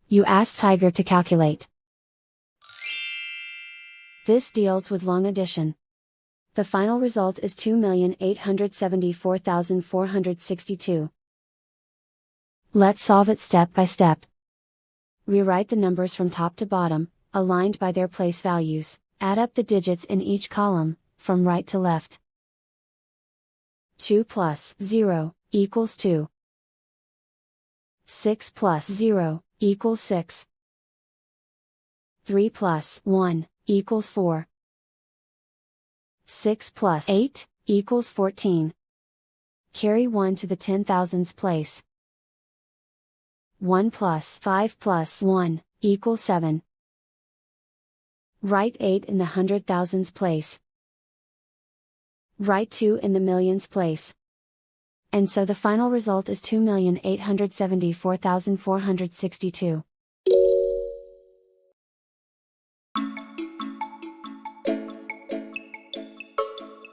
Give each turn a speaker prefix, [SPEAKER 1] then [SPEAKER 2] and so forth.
[SPEAKER 1] You ask Tiger to calculate. This deals with long addition. The final result is 2,874,462. Let's solve it step by step. Rewrite the numbers from top to bottom, aligned by their place values. Add up the digits in each column, from right to left. 2 plus 0 equals 2. 6 plus 0 equals 6. 3 plus 1 equals 4. 6 plus 8 equals 14. Carry 1 to the 10,000s place. 1 plus 5 plus 1 equals 7. Write 8 in the 100,000s place. Write 2 in the millions place. And so the final result is 2,874,462.